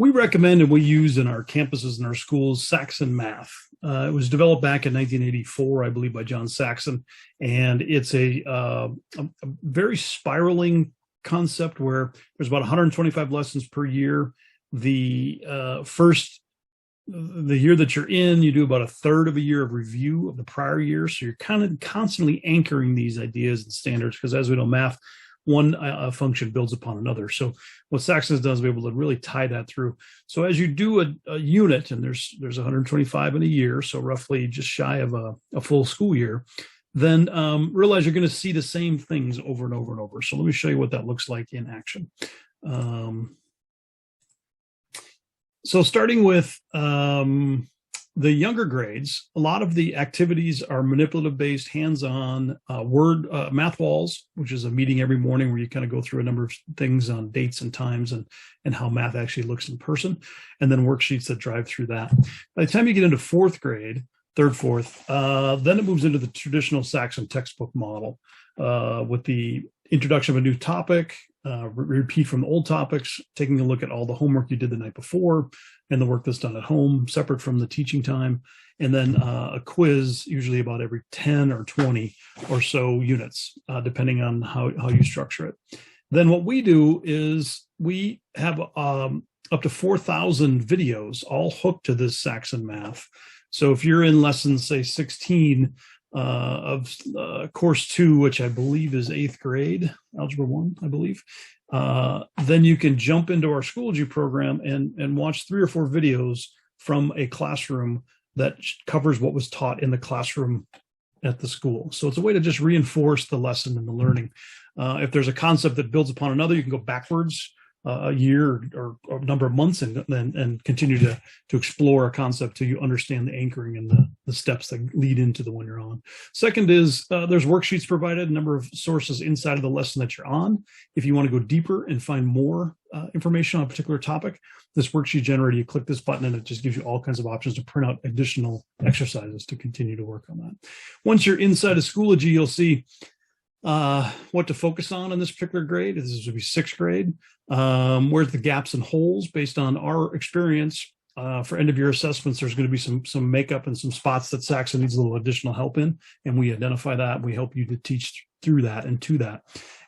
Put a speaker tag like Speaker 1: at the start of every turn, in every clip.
Speaker 1: We recommend and we use in our campuses and our schools Saxon Math. It was developed back in 1984, I believe, by John Saxon, and it's a very spiraling concept where there's about 125 lessons per year. The year that you're in, you do about a third of a year of review of the prior year, so you're kind of constantly anchoring these ideas and standards, because as we know, math, one function builds upon another. So what Saxon has done is be able to really tie that through. So as you do a unit, and there's 125 in a year, so roughly just shy of a full school year, then realize you're going to see the same things over and over and over. So let me show you what that looks like in action. So starting with the younger grades, a lot of the activities are manipulative-based, hands-on, math walls, which is a meeting every morning where you kind of go through a number of things on dates and times and how math actually looks in person, and then worksheets that drive through that. By the time you get into fourth grade, third, fourth, then it moves into the traditional Saxon textbook model with the introduction of a new topic, repeat from the old topics, taking a look at all the homework you did the night before and the work that's done at home, separate from the teaching time, and then a quiz, usually about every 10 or 20 or so units, depending on how you structure it. Then what we do is we have up to 4,000 videos all hooked to this Saxon Math. So if you're in lesson, say, 16 of course 2, which I believe is 8th grade, Algebra 1, I believe, then you can jump into our Schoology program and watch 3 or 4 videos from a classroom that covers what was taught in the classroom at the school. So it's a way to just reinforce the lesson and the learning. If there's a concept that builds upon another, you can go backwards a year or a number of months and continue to explore a concept till you understand the anchoring and the steps that lead into the one you're on. Second is there's worksheets provided, a number of sources inside of the lesson that you're on. If you want to go deeper and find more information on a particular topic, this worksheet generator, you click this button and it just gives you all kinds of options to print out additional exercises to continue to work on that. Once you're inside of Schoology, you'll see what to focus on in this particular grade. This would be 6th grade. Where's the gaps and holes based on our experience. For end of year assessments, there's going to be some makeup and some spots that Saxon needs a little additional help in, and we identify that. We help you to teach through that and to that.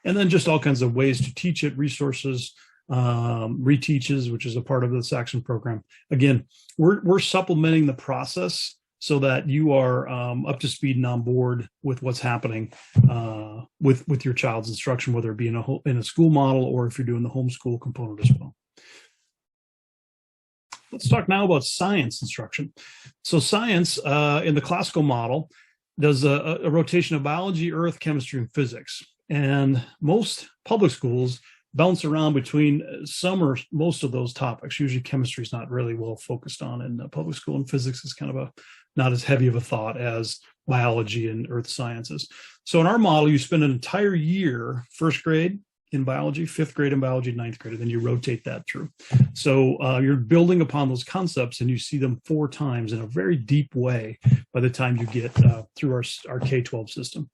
Speaker 1: And then just all kinds of ways to teach it, resources, reteaches, which is a part of the Saxon program. Again, we're supplementing the process so that you are up to speed and on board with what's happening with your child's instruction, whether it be in a school model or if you're doing the homeschool component as well. Let's talk now about science instruction. So science in the classical model does a rotation of biology, earth, chemistry, and physics. And most public schools bounce around between some or most of those topics. Usually chemistry is not really well focused on in public school, and physics is kind of not as heavy of a thought as biology and earth sciences. So in our model, you spend an entire year, 1st grade in biology, 5th grade in biology, 9th grade, and then you rotate that through. So you're building upon those concepts and you see them 4 times in a very deep way by the time you get through our K-12 system.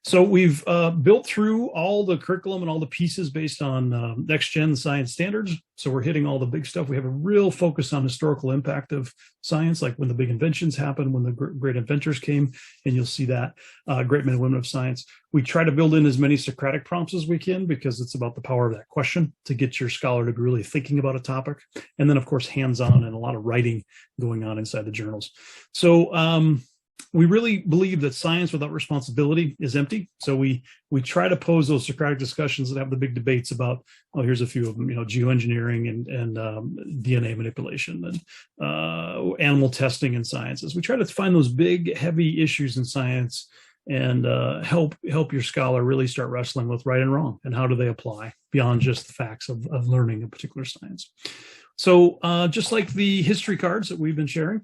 Speaker 1: So we've built through all the curriculum and all the pieces based on next-gen science standards. So we're hitting all the big stuff. We have a real focus on historical impact of science, like when the big inventions happened, when the great inventors came, and you'll see that, great men and women of science. We try to build in as many Socratic prompts as we can because it's about the power of that question to get your scholar to be really thinking about a topic. And then, of course, hands-on and a lot of writing going on inside the journals. So we really believe that science without responsibility is empty. So we try to pose those Socratic discussions and have the big debates about, here's a few of them, geoengineering and DNA manipulation and animal testing in sciences. We try to find those big, heavy issues in science and help your scholar really start wrestling with right and wrong and how do they apply beyond just the facts of learning a particular science. So just like the history cards that we've been sharing,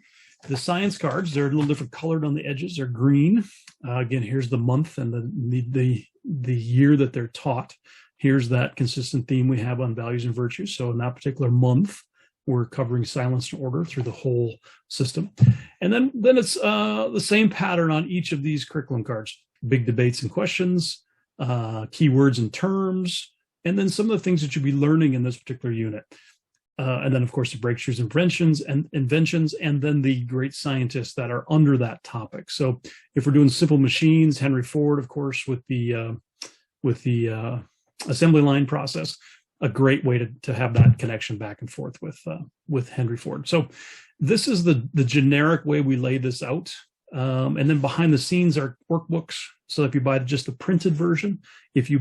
Speaker 1: the science cards, they're a little different colored on the edges. They're green. Again, here's the month and the year that they're taught. Here's that consistent theme we have on values and virtues. So in that particular month, we're covering silence and order through the whole system. And then it's the same pattern on each of these curriculum cards. Big debates and questions, keywords and terms, and then some of the things that you'll be learning in this particular unit. and then of course the breakthroughs, inventions, and then the great scientists that are under that topic. So if we're doing simple machines, Henry Ford, of course, with the assembly line process, a great way to have that connection back and forth with Henry Ford. So this is the generic way we lay this out. And then behind the scenes are workbooks. So if you buy just the printed version, if you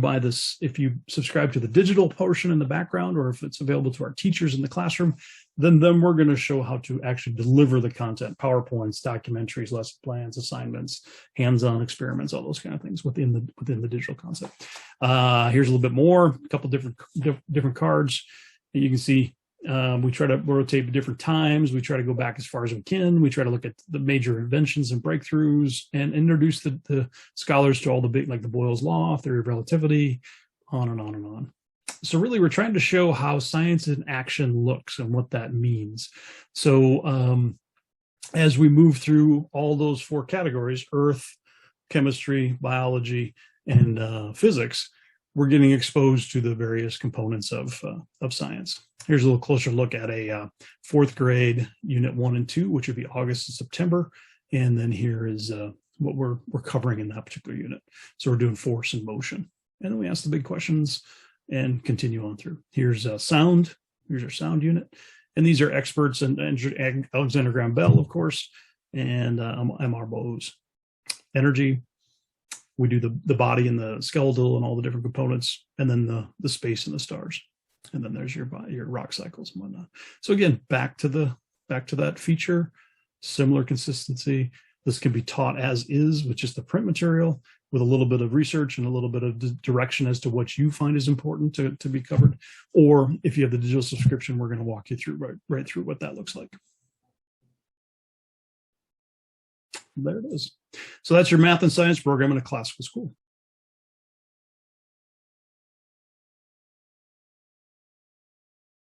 Speaker 1: subscribe to the digital portion in the background, or if it's available to our teachers in the classroom, then we're going to show how to actually deliver the content: PowerPoints, documentaries, lesson plans, assignments, hands-on experiments, all those kind of things within the digital concept. Here's a little bit more, a couple different cards. You can see we try to rotate at different times. We try to go back as far as we can. We try to look at the major inventions and breakthroughs and introduce the scholars to all the big, like the Boyle's Law, theory of relativity, on and on and on. So really, we're trying to show how science in action looks and what that means. So as we move through all those 4 categories: Earth, chemistry, biology, and physics, we're getting exposed to the various components of science. Here's a little closer look at a 4th grade unit 1 and 2, which would be August and September. And then here is what we're covering in that particular unit. So we're doing force and motion. And then we ask the big questions and continue on through. Here's sound. Here's our sound unit. And these are experts, and Alexander Graham Bell, of course, and M.R. Bose. Energy. We do the body and the skeletal and all the different components, and then the space and the stars. And then there's your rock cycles and whatnot. So again, back to that feature, similar consistency. This can be taught as is with just the print material, with a little bit of research and a little bit of direction as to what you find is important to be covered. Or if you have the digital subscription, we're going to walk you through right through what that looks like. There it is. So that's your math and science program in a classical school.